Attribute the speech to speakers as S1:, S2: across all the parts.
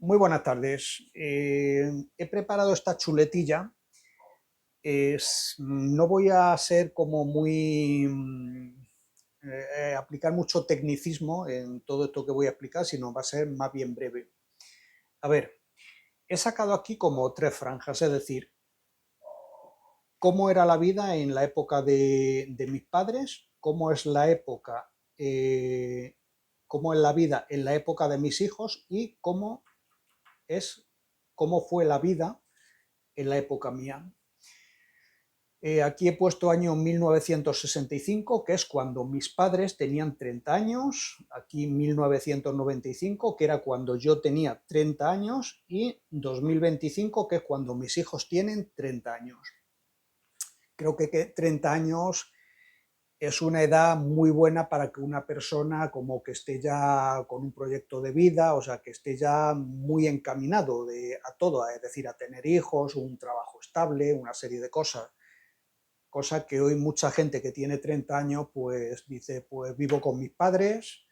S1: Muy buenas tardes. He preparado esta chuletilla. No voy a ser como muy aplicar mucho tecnicismo en todo esto que voy a explicar, sino va a ser más bien breve. A ver, he sacado aquí como tres franjas, es decir, cómo era la vida en la época de mis padres, cómo es la época, cómo es la vida en la época de mis hijos y es, cómo fue la vida en la época mía. Aquí he puesto año 1965, que es cuando mis padres tenían 30 años, aquí 1995, que era cuando yo tenía 30 años, y 2025, que es cuando mis hijos tienen 30 años. Creo que 30 años es una edad muy buena para que una persona como que esté ya con un proyecto de vida, o sea, que esté ya muy encaminado a todo, es decir, a tener hijos, un trabajo estable, una serie de cosas. Cosa que hoy mucha gente que tiene 30 años pues dice, pues vivo con mis padres,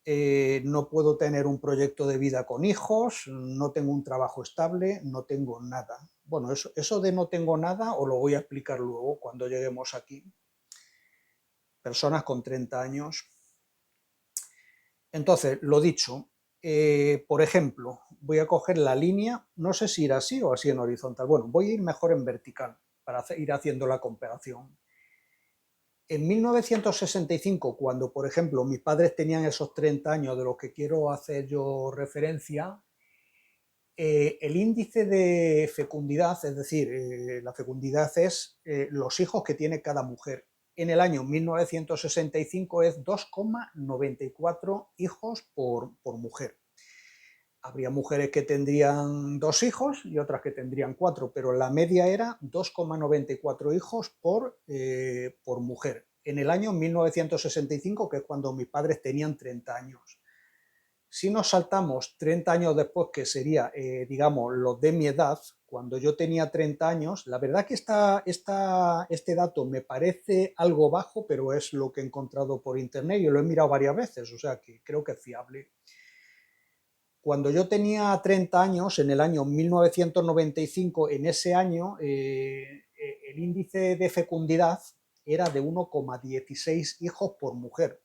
S1: no puedo tener un proyecto de vida con hijos, no tengo un trabajo estable, no tengo nada. Bueno, eso de no tengo nada os lo voy a explicar luego cuando lleguemos aquí. Personas con 30 años. Entonces, lo dicho, por ejemplo, voy a coger la línea, no sé si ir así o así en horizontal, bueno, voy a ir mejor en vertical para ir haciendo la comparación. En 1965, cuando, por ejemplo, mis padres tenían esos 30 años de los que quiero hacer yo referencia, el índice de fecundidad, es decir, la fecundidad es los hijos que tiene cada mujer. En el año 1965 es 2,94 hijos por mujer. Habría mujeres que tendrían 2 hijos y otras que tendrían 4, pero la media era 2,94 hijos por mujer. En el año 1965, que es cuando mis padres tenían 30 años. Si nos saltamos 30 años después, que sería, digamos, los de mi edad, cuando yo tenía 30 años, la verdad que este dato me parece algo bajo, pero es lo que he encontrado por internet y lo he mirado varias veces, o sea que creo que es fiable. Cuando yo tenía 30 años, en el año 1995, en ese año, el índice de fecundidad era de 1,16 hijos por mujer.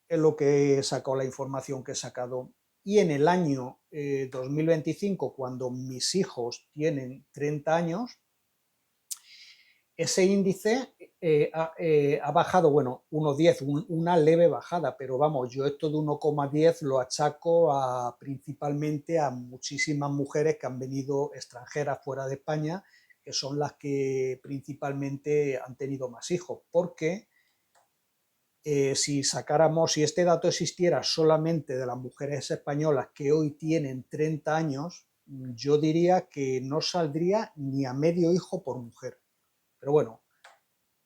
S1: Es lo que he sacado, la información que he sacado. Y en el año 2025, cuando mis hijos tienen 30 años, ese índice ha bajado, bueno, 1,10, una leve bajada, pero vamos, yo esto de 1,10 lo achaco principalmente a muchísimas mujeres que han venido extranjeras fuera de España, que son las que principalmente han tenido más hijos, porque si este dato existiera solamente de las mujeres españolas que hoy tienen 30 años, yo diría que no saldría ni a medio hijo por mujer. Pero bueno,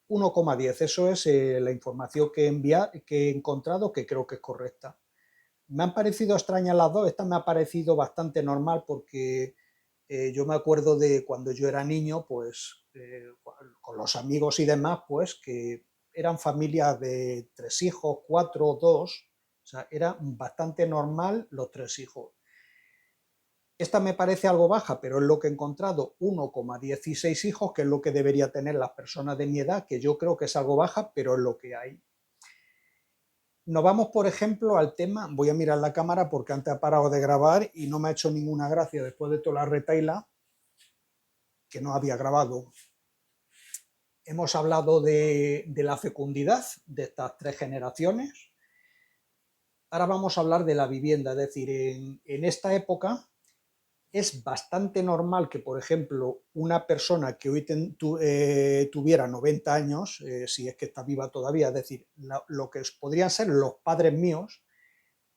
S1: 1,10, eso es la información que he encontrado, que creo que es correcta. Me han parecido extrañas las dos, esta me ha parecido bastante normal porque yo me acuerdo de cuando yo era niño, pues con los amigos y demás, pues que eran familias de 3 hijos, 4, 2, o sea, era bastante normal los 3 hijos. Esta me parece algo baja, pero es lo que he encontrado, 1,16 hijos, que es lo que debería tener las personas de mi edad, que yo creo que es algo baja, pero es lo que hay. Nos vamos, por ejemplo, al tema, voy a mirar la cámara porque antes ha parado de grabar y no me ha hecho ninguna gracia después de toda la retaila que no había grabado. Hemos hablado de la fecundidad de estas 3 generaciones. Ahora vamos a hablar de la vivienda, es decir, en esta época es bastante normal que, por ejemplo, una persona que hoy tuviera 90 años, si es que está viva todavía, es decir, lo que podrían ser los padres míos,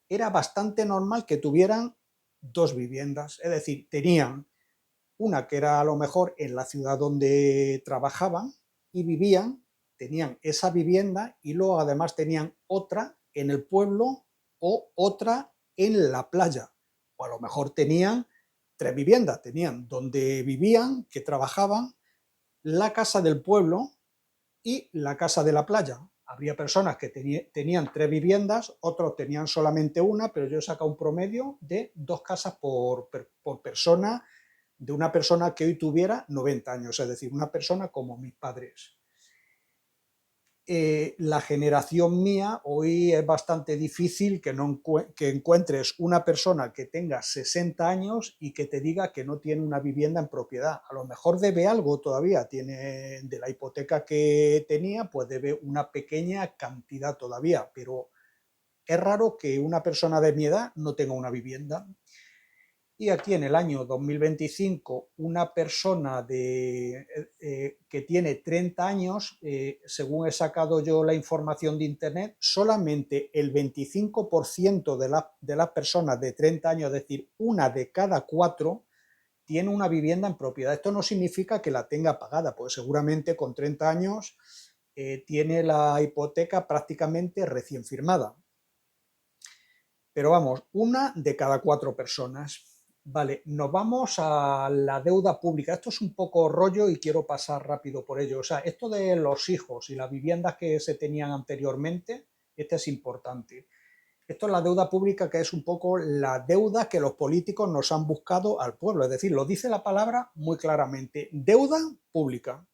S1: era bastante normal que tuvieran 2 viviendas, es decir, tenían una que era a lo mejor en la ciudad donde trabajaban y vivían, tenían esa vivienda y luego además tenían otra en el pueblo o otra en la playa, o a lo mejor tenían 3 viviendas, tenían donde vivían, que trabajaban, la casa del pueblo y la casa de la playa. Habría personas que tenían 3 viviendas, otros tenían solamente una, pero yo he sacado un promedio de 2 casas por persona, de una persona que hoy tuviera 90 años, es decir, una persona como mis padres. La generación mía, hoy es bastante difícil que encuentres una persona que tenga 60 años y que te diga que no tiene una vivienda en propiedad. A lo mejor debe algo todavía, tiene de la hipoteca que tenía, pues debe una pequeña cantidad todavía, pero es raro que una persona de mi edad no tenga una vivienda. Y aquí en el año 2025, una persona que tiene 30 años, según he sacado yo la información de internet, solamente el 25% de las personas de 30 años, es decir, una de cada 4, tiene una vivienda en propiedad. Esto no significa que la tenga pagada, pues seguramente con 30 años tiene la hipoteca prácticamente recién firmada. Pero vamos, una de cada 4 personas. Vale, nos vamos a la deuda pública. Esto es un poco rollo y quiero pasar rápido por ello. O sea, esto de los hijos y las viviendas que se tenían anteriormente, este es importante. Esto es la deuda pública, que es un poco la deuda que los políticos nos han buscado al pueblo. Es decir, lo dice la palabra muy claramente, deuda pública.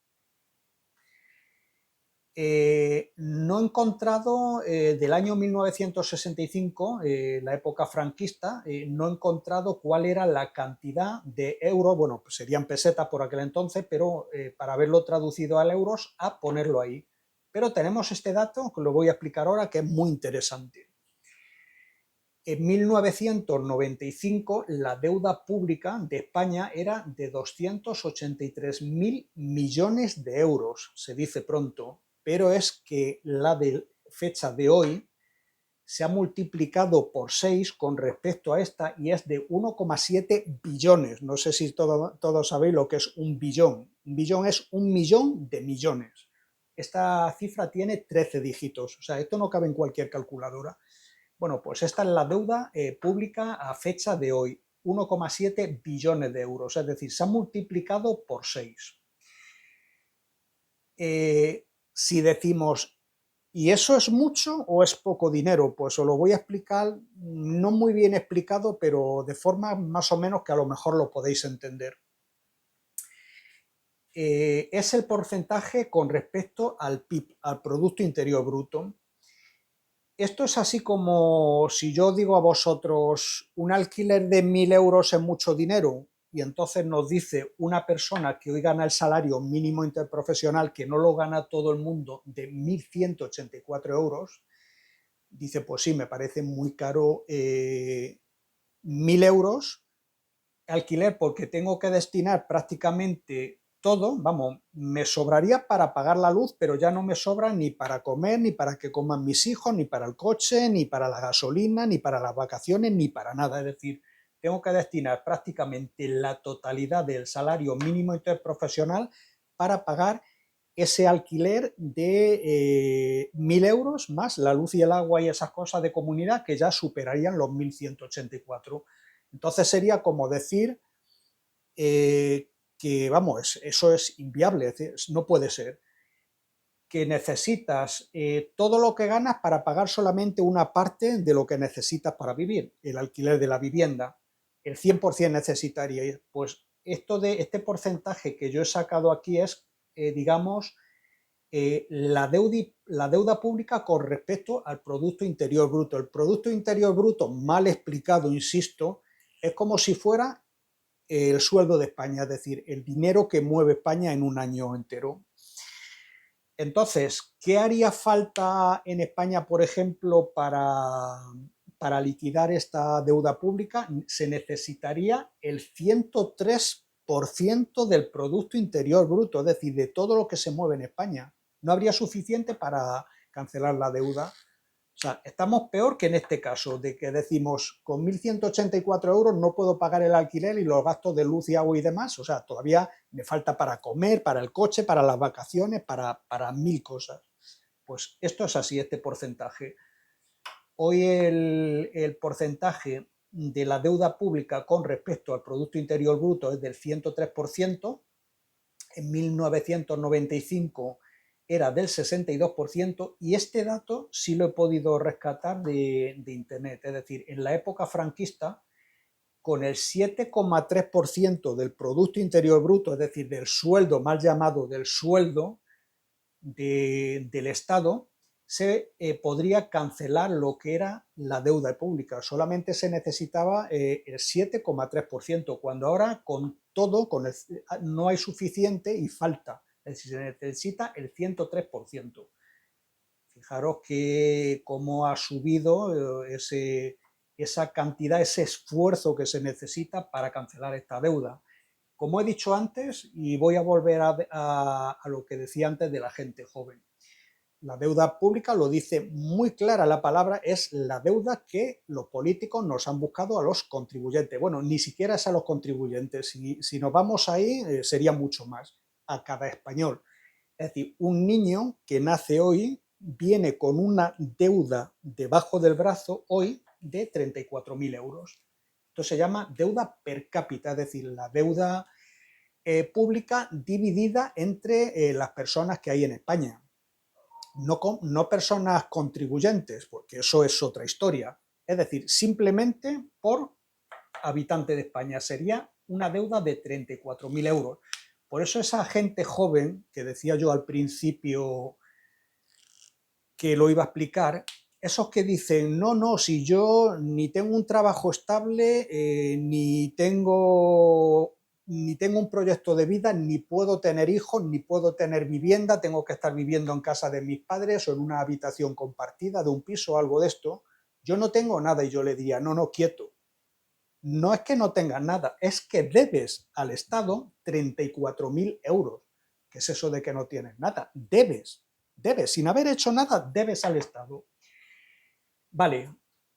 S1: No he encontrado del año 1965, la época franquista, no he encontrado cuál era la cantidad de euros, bueno, pues serían pesetas por aquel entonces, pero para haberlo traducido al euros, a ponerlo ahí. Pero tenemos este dato, que lo voy a explicar ahora, que es muy interesante. En 1995 la deuda pública de España era de 283.000 millones de euros, se dice pronto, pero es que la de fecha de hoy se ha multiplicado por 6 con respecto a esta y es de 1,7 billones. No sé si todos sabéis lo que es un billón. Un billón es 1.000.000 de millones. Esta cifra tiene 13 dígitos, o sea, esto no cabe en cualquier calculadora. Bueno, pues esta es la deuda pública a fecha de hoy, 1,7 billones de euros, es decir, se ha multiplicado por 6. Si decimos, ¿y eso es mucho o es poco dinero? Pues os lo voy a explicar, no muy bien explicado, pero de forma más o menos que a lo mejor lo podéis entender. Es el porcentaje con respecto al PIB, al Producto Interior Bruto. Esto es así como si yo digo a vosotros, un alquiler de 1.000 euros es mucho dinero, y entonces nos dice una persona que hoy gana el salario mínimo interprofesional, que no lo gana todo el mundo, de 1.184 euros, dice, pues sí, me parece muy caro 1.000 euros alquiler, porque tengo que destinar prácticamente todo, vamos, me sobraría para pagar la luz, pero ya no me sobra ni para comer, ni para que coman mis hijos, ni para el coche, ni para la gasolina, ni para las vacaciones, ni para nada. Es decir, tengo que destinar prácticamente la totalidad del salario mínimo interprofesional para pagar ese alquiler de 1.000 euros más la luz y el agua y esas cosas de comunidad que ya superarían los 1.184. Entonces sería como decir que, vamos, eso es inviable, es decir, no puede ser. Que necesitas todo lo que ganas para pagar solamente una parte de lo que necesitas para vivir, el alquiler de la vivienda, el 100% necesitaría. Pues este porcentaje que yo he sacado aquí es, digamos, la deuda pública con respecto al Producto Interior Bruto. El Producto Interior Bruto, mal explicado, insisto, es como si fuera el sueldo de España, es decir, el dinero que mueve España en un año entero. Entonces, ¿qué haría falta en España, por ejemplo, para liquidar esta deuda pública? Se necesitaría el 103% del Producto Interior Bruto, es decir, de todo lo que se mueve en España. No habría suficiente para cancelar la deuda. O sea, estamos peor que en este caso, de que decimos, con 1.184 euros no puedo pagar el alquiler y los gastos de luz y agua y demás. O sea, todavía me falta para comer, para el coche, para las vacaciones, para 1.000 cosas. Pues esto es así, este porcentaje. Hoy el porcentaje de la deuda pública con respecto al Producto Interior Bruto es del 103%. En 1995 era del 62% y este dato sí lo he podido rescatar de internet. Es decir, en la época franquista, con el 7,3% del Producto Interior Bruto, es decir, del sueldo, mal llamado del sueldo del Estado, se podría cancelar lo que era la deuda pública. Solamente se necesitaba el 7,3%, cuando ahora con todo no hay suficiente y falta. Es decir, se necesita el 103%. Fijaros que cómo ha subido esa cantidad, ese esfuerzo que se necesita para cancelar esta deuda. Como he dicho antes, y voy a volver a lo que decía antes de la gente joven, la deuda pública, lo dice muy clara la palabra, es la deuda que los políticos nos han buscado a los contribuyentes. Bueno, ni siquiera es a los contribuyentes, si nos vamos ahí sería mucho más, a cada español. Es decir, un niño que nace hoy viene con una deuda debajo del brazo hoy de 34.000 euros. Esto se llama deuda per cápita, es decir, la deuda pública dividida entre las personas que hay en España. No personas contribuyentes, porque eso es otra historia. Es decir, simplemente por habitante de España sería una deuda de 34.000 euros. Por eso esa gente joven, que decía yo al principio que lo iba a explicar, esos que dicen, no, si yo ni tengo un trabajo estable, ni tengo un proyecto de vida, ni puedo tener hijos, ni puedo tener vivienda, tengo que estar viviendo en casa de mis padres o en una habitación compartida de un piso o algo de esto, yo no tengo nada. Y yo le diría, no, quieto. No es que no tengas nada, es que debes al Estado 34.000 euros. ¿Qué es eso de que no tienes nada? Debes, sin haber hecho nada, debes al Estado. Vale,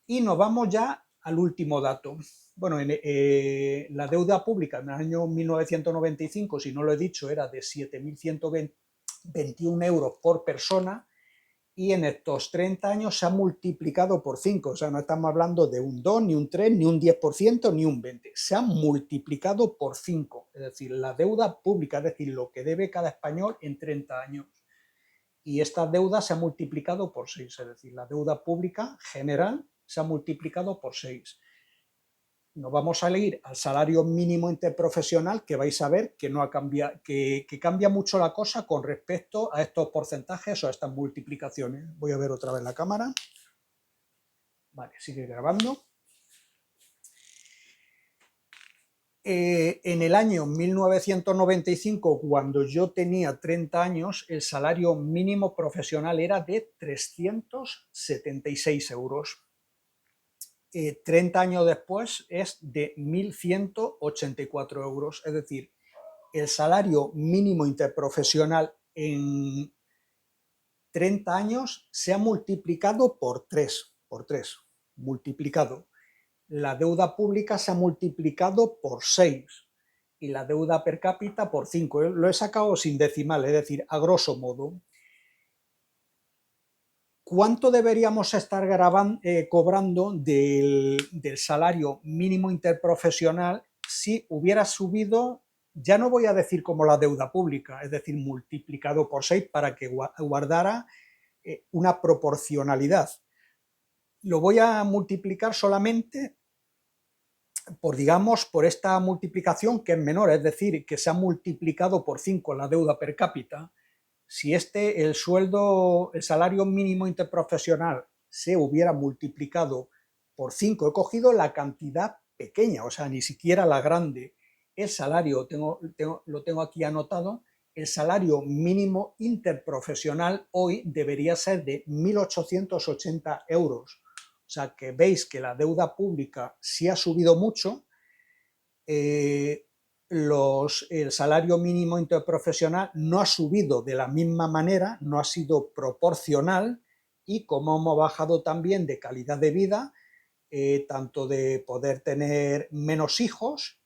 S1: y nos vamos ya al último dato. Bueno, la deuda pública en el año 1995, si no lo he dicho, era de 7.121 euros por persona, y en estos 30 años se ha multiplicado por 5, o sea, no estamos hablando de un 2, ni un 3, ni un 10%, ni un 20%, se ha multiplicado por 5, es decir, la deuda pública, es decir, lo que debe cada español en 30 años. Y esta deuda se ha multiplicado por 6, es decir, la deuda pública general se ha multiplicado por 6. Nos vamos a ir al salario mínimo interprofesional, que vais a ver que no ha cambiado, que cambia mucho la cosa con respecto a estos porcentajes o a estas multiplicaciones. Voy a ver otra vez la cámara. Vale, sigue grabando. En el año 1995, cuando yo tenía 30 años, el salario mínimo profesional era de 376 euros. 30 años después es de 1.184 euros, es decir, el salario mínimo interprofesional en 30 años se ha multiplicado por 3, multiplicado. La deuda pública se ha multiplicado por 6 y la deuda per cápita por 5. Lo he sacado sin decimal, es decir, a grosso modo. ¿Cuánto deberíamos estar cobrando del salario mínimo interprofesional si hubiera subido, ya no voy a decir como la deuda pública, es decir, multiplicado por 6 para que guardara una proporcionalidad? Lo voy a multiplicar solamente por, digamos, por esta multiplicación que es menor, es decir, que se ha multiplicado por 5 la deuda per cápita. Si el salario mínimo interprofesional se hubiera multiplicado por 5, he cogido la cantidad pequeña, o sea, ni siquiera la grande. El salario, lo tengo aquí anotado, el salario mínimo interprofesional hoy debería ser de 1.880 euros. O sea, que veis que la deuda pública sí ha subido mucho. El salario mínimo interprofesional no ha subido de la misma manera, no ha sido proporcional, y como hemos bajado también de calidad de vida, tanto de poder tener menos hijos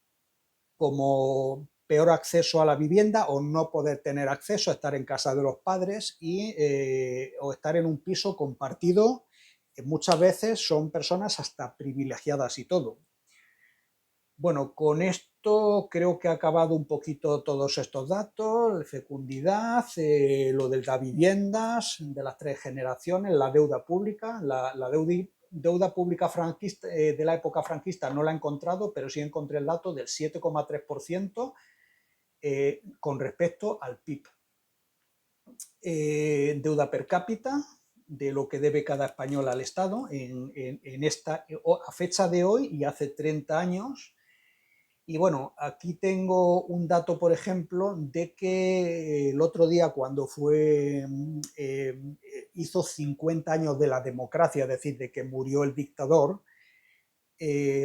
S1: como peor acceso a la vivienda o no poder tener acceso a estar en casa de los padres o estar en un piso compartido, muchas veces son personas hasta privilegiadas y todo. Bueno, con esto esto creo que ha acabado un poquito todos estos datos, fecundidad, lo de las viviendas, de las 3 generaciones, la deuda pública, la deuda pública franquista, de la época franquista no la he encontrado, pero sí encontré el dato del 7,3% con respecto al PIB. Deuda per cápita, de lo que debe cada español al Estado a fecha de hoy y hace 30 años. Y bueno, aquí tengo un dato, por ejemplo, de que el otro día cuando hizo 50 años de la democracia, es decir, de que murió el dictador,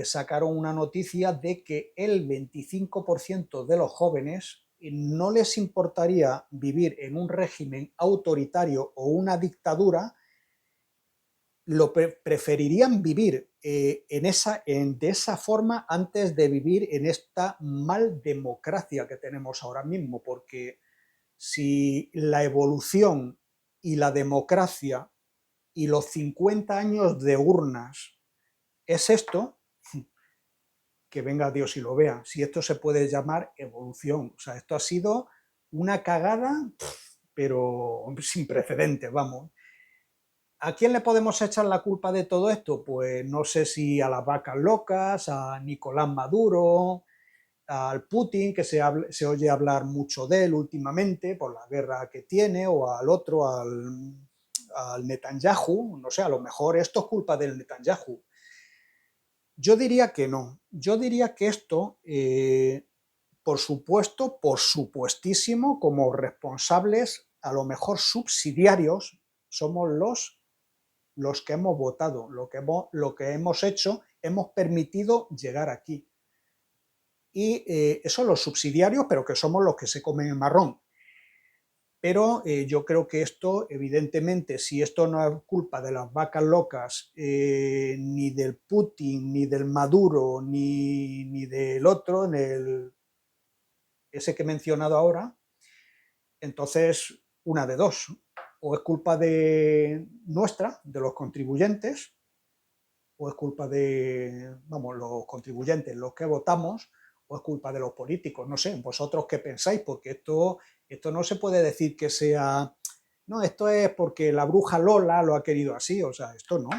S1: sacaron una noticia de que el 25% de los jóvenes no les importaría vivir en un régimen autoritario o una dictadura, preferirían vivir de esa forma antes de vivir en esta mal democracia que tenemos ahora mismo, porque si la evolución y la democracia y los 50 años de urnas es esto, que venga Dios y lo vea, si esto se puede llamar evolución. O sea, esto ha sido una cagada, pero sin precedentes, vamos. ¿A quién le podemos echar la culpa de todo esto? Pues no sé si a las vacas locas, a Nicolás Maduro, al Putin, que se oye hablar mucho de él últimamente por la guerra que tiene, o al otro, al Netanyahu. No sé, a lo mejor esto es culpa del Netanyahu. Yo diría que no. Yo diría que esto, por supuesto, por supuestísimo, como responsables, a lo mejor subsidiarios, somos los que hemos votado, lo que hemos hecho, hemos permitido llegar aquí. Y eso los subsidiarios, pero que somos los que se comen el marrón. Pero yo creo que esto, evidentemente, si esto no es culpa de las vacas locas, ni del Putin, ni del Maduro, ni del otro, ese que he mencionado ahora, entonces una de dos. O es culpa nuestra, de los contribuyentes, o es culpa de, vamos, los contribuyentes, los que votamos, o es culpa de los políticos. No sé, vosotros qué pensáis, porque esto no se puede decir que sea, no, esto es porque la bruja Lola lo ha querido así, o sea, esto no,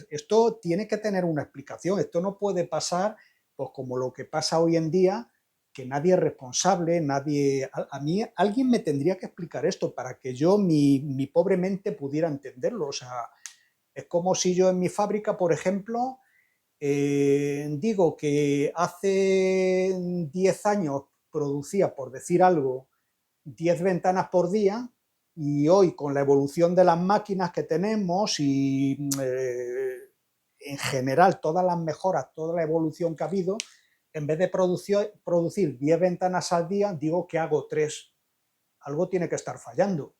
S1: esto tiene que tener una explicación, esto no puede pasar pues como lo que pasa hoy en día, que nadie es responsable, a mí alguien me tendría que explicar esto para que yo, mi pobre mente, pudiera entenderlo. O sea, es como si yo en mi fábrica, por ejemplo, digo que hace 10 años producía, por decir algo, 10 ventanas por día, y hoy, con la evolución de las máquinas que tenemos y en general todas las mejoras, toda la evolución que ha habido, en vez de producir 10 ventanas al día, digo que hago 3. Algo tiene que estar fallando.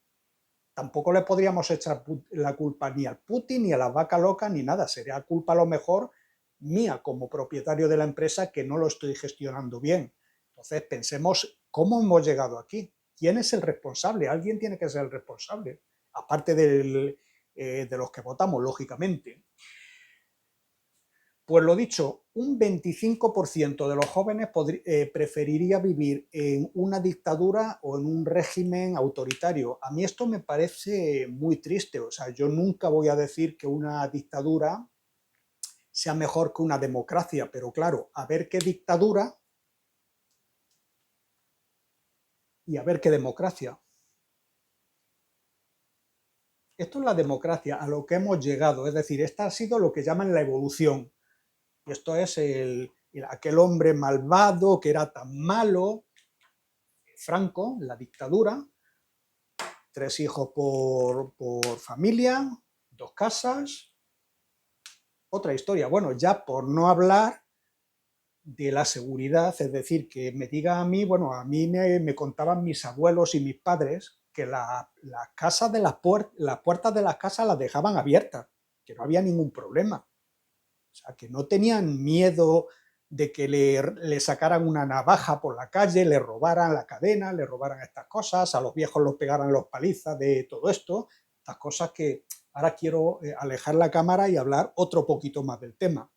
S1: Tampoco le podríamos echar la culpa ni al Putin, ni a la vaca loca, ni nada. Sería culpa a lo mejor mía como propietario de la empresa, que no lo estoy gestionando bien. Entonces pensemos cómo hemos llegado aquí. ¿Quién es el responsable? Alguien tiene que ser el responsable, aparte de los que votamos, lógicamente. Pues lo dicho, un 25% de los jóvenes preferiría vivir en una dictadura o en un régimen autoritario. A mí esto me parece muy triste. O sea, yo nunca voy a decir que una dictadura sea mejor que una democracia, pero claro, a ver qué dictadura y a ver qué democracia. Esto es la democracia, a lo que hemos llegado. Es decir, esta ha sido lo que llaman la evolución. Y esto es aquel hombre malvado que era tan malo, Franco, la dictadura, 3 hijos por familia, 2 casas, otra historia. Bueno, ya por no hablar de la seguridad, es decir, que me diga a mí, bueno, a mí me contaban mis abuelos y mis padres que las puertas de las casas las dejaban abiertas, que no había ningún problema. O sea, que no tenían miedo de que le sacaran una navaja por la calle, le robaran la cadena, le robaran estas cosas, a los viejos los pegaran los palizas de todo esto, estas cosas que ahora quiero alejar la cámara y hablar otro poquito más del tema.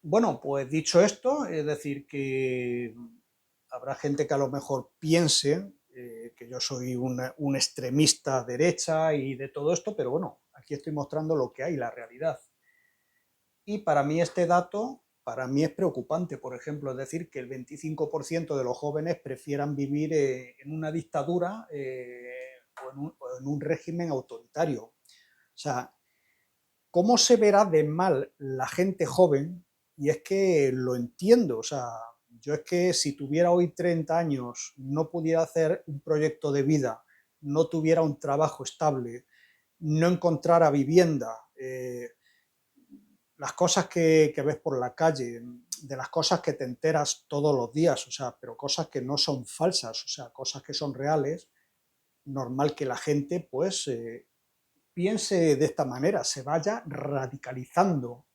S1: Bueno, pues dicho esto, es decir, que habrá gente que a lo mejor piense que yo soy un extremista derecha y de todo esto, pero bueno, aquí estoy mostrando lo que hay, la realidad. Y para mí este dato, para mí es preocupante, por ejemplo, es decir, que el 25% de los jóvenes prefieran vivir en una dictadura o en un régimen autoritario. O sea, ¿cómo se verá de mal la gente joven? Y es que lo entiendo, o sea, yo es que si tuviera hoy 30 años, no pudiera hacer un proyecto de vida, no tuviera un trabajo estable, no encontrara vivienda, las cosas que ves por la calle, de las cosas que te enteras todos los días, o sea, pero cosas que no son falsas, o sea, cosas que son reales, normal que la gente pues piense de esta manera, se vaya radicalizando.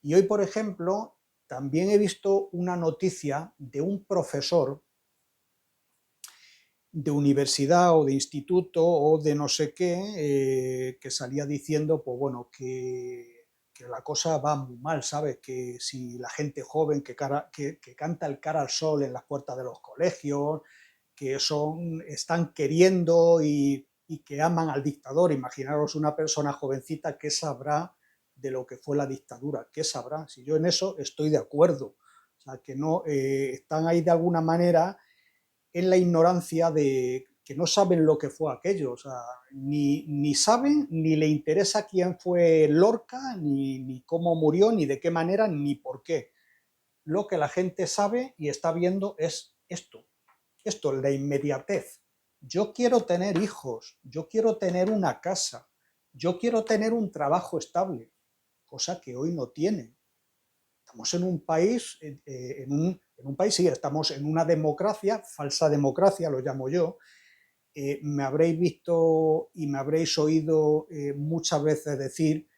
S1: Y hoy, por ejemplo, también he visto una noticia de un profesor de universidad o de instituto o de no sé qué, que salía diciendo, pues bueno, que la cosa va muy mal, ¿sabes? Que si la gente joven que canta el cara al sol en las puertas de los colegios, que están queriendo y que aman al dictador. Imaginaros una persona jovencita que sabrá de lo que fue la dictadura, qué sabrá. Si yo en eso estoy de acuerdo, o sea, que no están ahí de alguna manera en la ignorancia de que no saben lo que fue aquello, o sea, ni saben, ni le interesa quién fue Lorca, ni cómo murió, ni de qué manera, ni por qué. Lo que la gente sabe y está viendo es esto, la inmediatez. Yo quiero tener hijos, yo quiero tener una casa, yo quiero tener un trabajo estable, cosa que hoy no tienen. Estamos en un país, en un país, sí, estamos en una democracia, falsa democracia, lo llamo yo. Me habréis visto y me habréis oído muchas veces decir,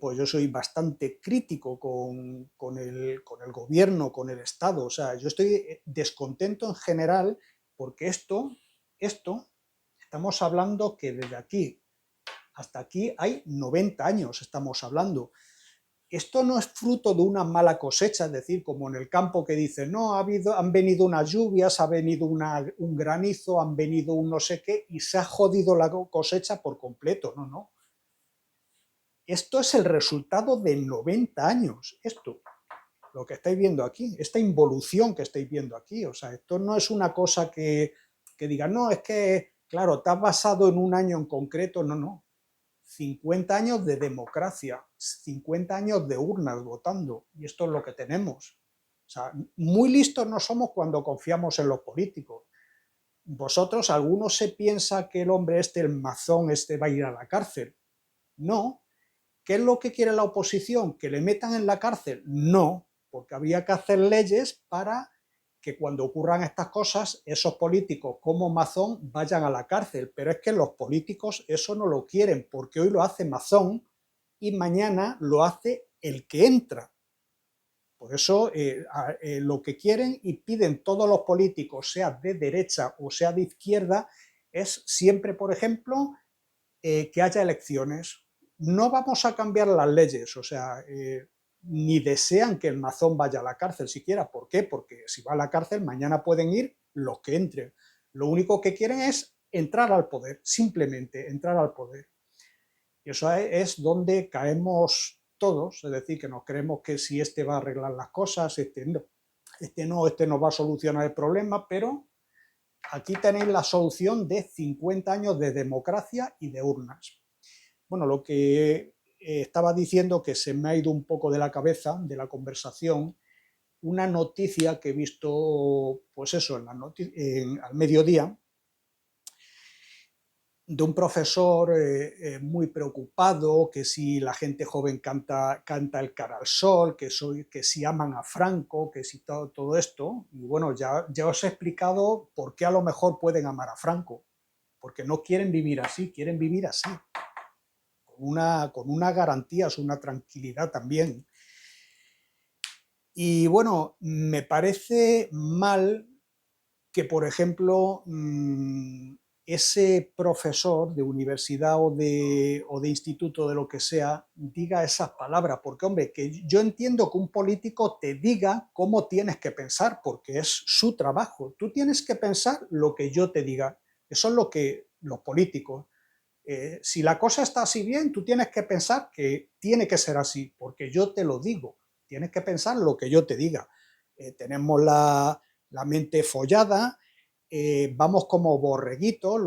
S1: pues yo soy bastante crítico con el gobierno, con el Estado. O sea, yo estoy descontento en general porque esto, estamos hablando que desde aquí hasta aquí hay 90 años, estamos hablando. Esto no es fruto de una mala cosecha, es decir, como en el campo que dicen, no, han venido unas lluvias, ha venido un granizo, han venido un no sé qué, y se ha jodido la cosecha por completo. No, no. Esto es el resultado de 90 años. Esto, lo que estáis viendo aquí, esta involución que estáis viendo aquí. O sea, esto no es una cosa que diga, no, es que, claro, te has basado en un año en concreto. No, no. 50 años de democracia, 50 años de urnas votando, y esto es lo que tenemos. O sea, muy listos no somos cuando confiamos en los políticos. Vosotros, algunos se piensa que el hombre este, el mazón este, va a ir a la cárcel. No. ¿Qué es lo que quiere la oposición? ¿Que le metan en la cárcel? No, porque había que hacer leyes para que cuando ocurran estas cosas, esos políticos como Mazón vayan a la cárcel. Pero es que los políticos eso no lo quieren, porque hoy lo hace Mazón y mañana lo hace el que entra. Por eso lo que quieren y piden todos los políticos, sea de derecha o sea de izquierda, es siempre, por ejemplo, que haya elecciones. No vamos a cambiar las leyes, o sea, ni desean que el mazón vaya a la cárcel siquiera. ¿Por qué? Porque si va a la cárcel, mañana pueden ir los que entren. Lo único que quieren es entrar al poder, simplemente entrar al poder. Y eso es donde caemos todos, es decir, que nos creemos que si este va a arreglar las cosas, este no va a solucionar el problema, pero aquí tenéis la solución de 50 años de democracia y de urnas. Bueno, lo que estaba diciendo, que se me ha ido un poco de la cabeza de la conversación, una noticia que he visto, pues eso, al mediodía, de un profesor muy preocupado, que si la gente joven canta el cara al sol, que si aman a Franco, que si todo esto. Y bueno, ya os he explicado por qué a lo mejor pueden amar a Franco, porque no quieren vivir así, quieren vivir así, con una garantía, una tranquilidad también. Y bueno, me parece mal que, por ejemplo, ese profesor de universidad o de instituto, de lo que sea, diga esas palabras. Porque, hombre, que yo entiendo que un político te diga cómo tienes que pensar, porque es su trabajo. Tú tienes que pensar lo que yo te diga. Eso es lo que los políticos... si la cosa está así bien, tú tienes que pensar que tiene que ser así, porque yo te lo digo. Tienes que pensar lo que yo te diga. Tenemos la mente follada, vamos como borreguitos,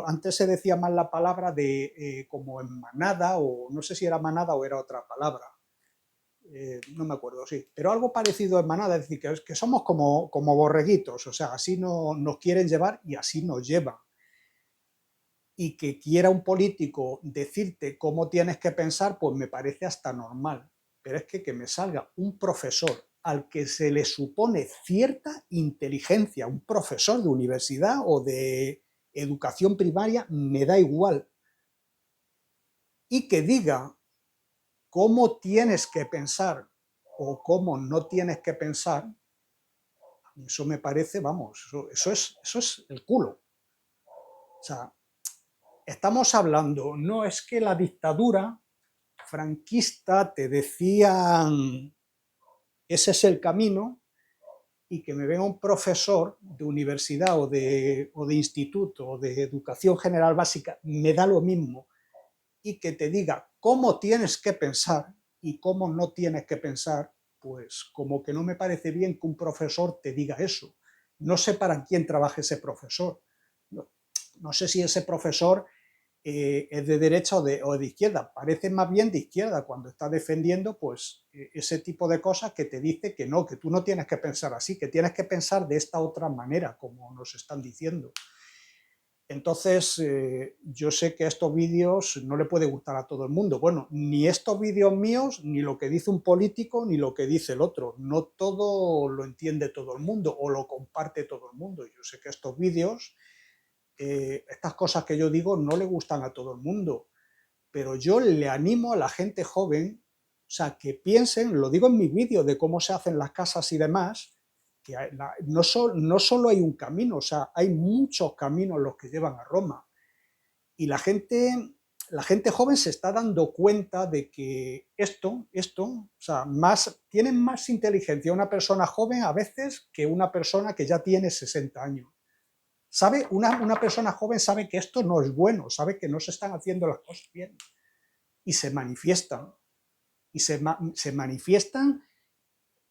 S1: antes se decía más la palabra de como en manada, o no sé si era manada o era otra palabra, no me acuerdo, sí, pero algo parecido en manada, es decir, que somos como borreguitos, o sea, así no, nos quieren llevar y así nos llevan. Y que quiera un político decirte cómo tienes que pensar, pues me parece hasta normal. Pero es que me salga un profesor al que se le supone cierta inteligencia, un profesor de universidad o de educación primaria, me da igual, y que diga cómo tienes que pensar o cómo no tienes que pensar, eso me parece, vamos, eso es el culo. O sea, estamos hablando, no es que la dictadura franquista te decían ese es el camino, y que me venga un profesor de universidad o de instituto o de educación general básica, me da lo mismo, y que te diga cómo tienes que pensar y cómo no tienes que pensar, pues como que no me parece bien que un profesor te diga eso. No sé para quién trabaja ese profesor. No sé si ese profesor es de derecha o de izquierda. Parece más bien de izquierda cuando está defendiendo pues, ese tipo de cosas, que te dice que no, que tú no tienes que pensar así, que tienes que pensar de esta otra manera, como nos están diciendo. Entonces, yo sé que estos vídeos no le puede gustar a todo el mundo. Bueno, ni estos vídeos míos, ni lo que dice un político, ni lo que dice el otro. No todo lo entiende todo el mundo o lo comparte todo el mundo. Yo sé que estos vídeos, estas cosas que yo digo, no le gustan a todo el mundo, pero yo le animo a la gente joven, o sea, que piensen, lo digo en mis vídeos de cómo se hacen las casas y demás, que no solo hay un camino, o sea, hay muchos caminos los que llevan a Roma. Y la gente joven se está dando cuenta de que o sea, tienen más inteligencia una persona joven a veces que una persona que ya tiene 60 años. Una persona joven sabe que esto no es bueno, sabe que no se están haciendo las cosas bien, y se manifiestan. Y se manifiestan,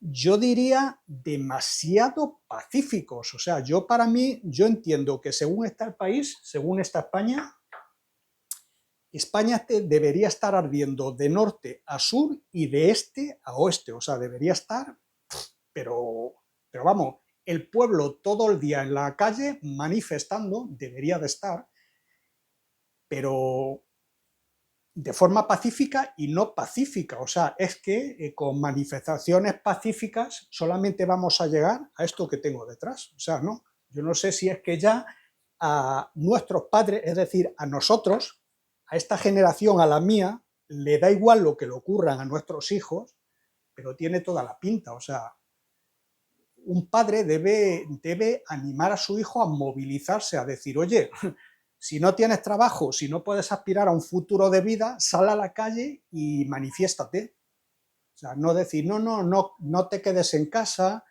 S1: yo diría, demasiado pacíficos. O sea, para mí, yo entiendo que según está el país, según está España, España debería estar ardiendo de norte a sur y de este a oeste. O sea, debería estar, pero vamos, el pueblo todo el día en la calle manifestando, debería de estar, pero de forma pacífica y no pacífica. O sea, es que con manifestaciones pacíficas solamente vamos a llegar a esto que tengo detrás. O sea, no, yo no sé si es que ya a nuestros padres, es decir, a nosotros, a esta generación, a la mía, le da igual lo que le ocurran a nuestros hijos, pero tiene toda la pinta. O sea, un padre debe animar a su hijo a movilizarse, a decir, oye, si no tienes trabajo, si no puedes aspirar a un futuro de vida, sal a la calle y manifiéstate. O sea, no decir, no te quedes en casa,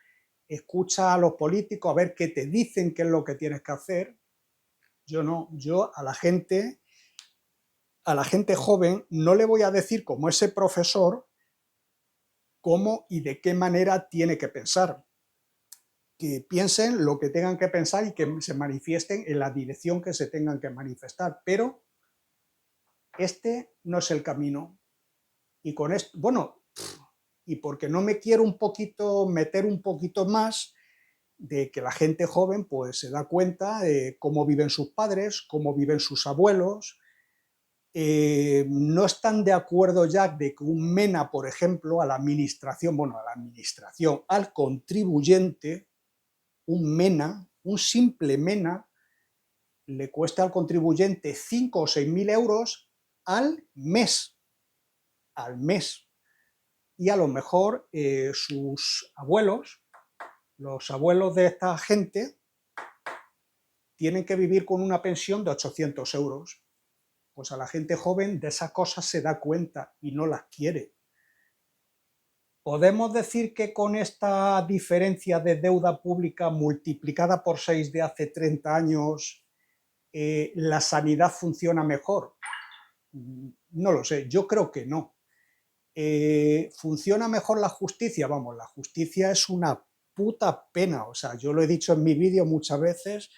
S1: escucha a los políticos a ver qué te dicen, qué es lo que tienes que hacer. Yo no, yo a la gente joven no le voy a decir, como ese profesor, cómo y de qué manera tiene que pensar. Que piensen lo que tengan que pensar y que se manifiesten en la dirección que se tengan que manifestar, pero este no es el camino. Y con esto, bueno, y porque no me quiero meter un poquito más, de que la gente joven pues se da cuenta de cómo viven sus padres, cómo viven sus abuelos, no están de acuerdo ya de que un MENA, por ejemplo, al contribuyente, un MENA, un simple MENA, le cuesta al contribuyente 5 o 6 mil euros al mes. Al mes. Y a lo mejor sus abuelos, los abuelos de esta gente, tienen que vivir con una pensión de 800 euros. Pues a la gente joven de esas cosas se da cuenta y no las quiere. ¿Podemos decir que con esta diferencia de deuda pública multiplicada por 6 de hace 30 años, la sanidad funciona mejor? No lo sé, yo creo que no. ¿Funciona mejor la justicia? Vamos, la justicia es una puta pena. O sea, yo lo he dicho en mi vídeo muchas veces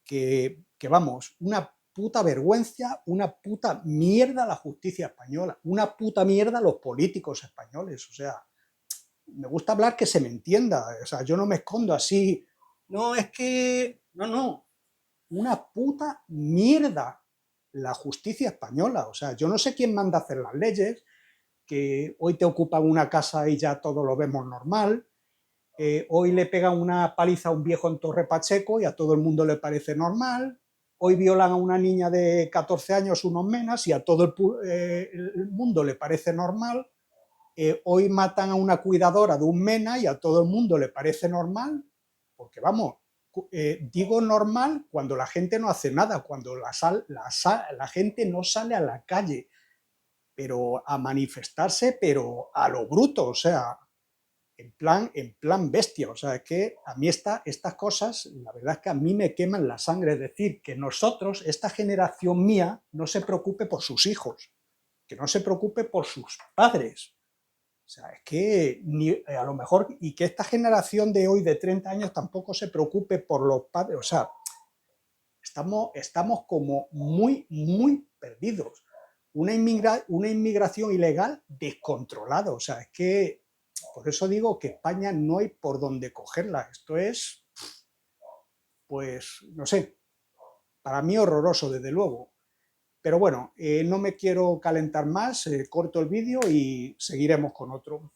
S1: que vamos, una puta vergüenza, una puta mierda la justicia española, una puta mierda los políticos españoles. O sea, me gusta hablar que se me entienda. O sea, yo no me escondo así. No, es que... No. Una puta mierda la justicia española. O sea, yo no sé quién manda a hacer las leyes, que hoy te ocupan una casa y ya todo lo vemos normal, hoy le pegan una paliza a un viejo en Torre Pacheco y a todo el mundo le parece normal, hoy violan a una niña de 14 años unos menas y a todo el mundo le parece normal, hoy matan a una cuidadora de un mena y a todo el mundo le parece normal, porque vamos, digo normal cuando la gente no hace nada, cuando la gente no sale a la calle, pero a manifestarse, pero a lo bruto, o sea, en plan bestia. O sea, es que a mí estas cosas, la verdad es que a mí me queman la sangre. Es decir, que nosotros, esta generación mía, no se preocupe por sus hijos, que no se preocupe por sus padres. O sea, es que a lo mejor, y que esta generación de hoy de 30 años tampoco se preocupe por los padres. O sea, estamos como muy perdidos. Una inmigración ilegal descontrolada. O sea, es que por eso digo que España no hay por dónde cogerla. Esto es, pues, no sé, para mí horroroso, desde luego. Pero bueno, no me quiero calentar más, corto el vídeo y seguiremos con otro.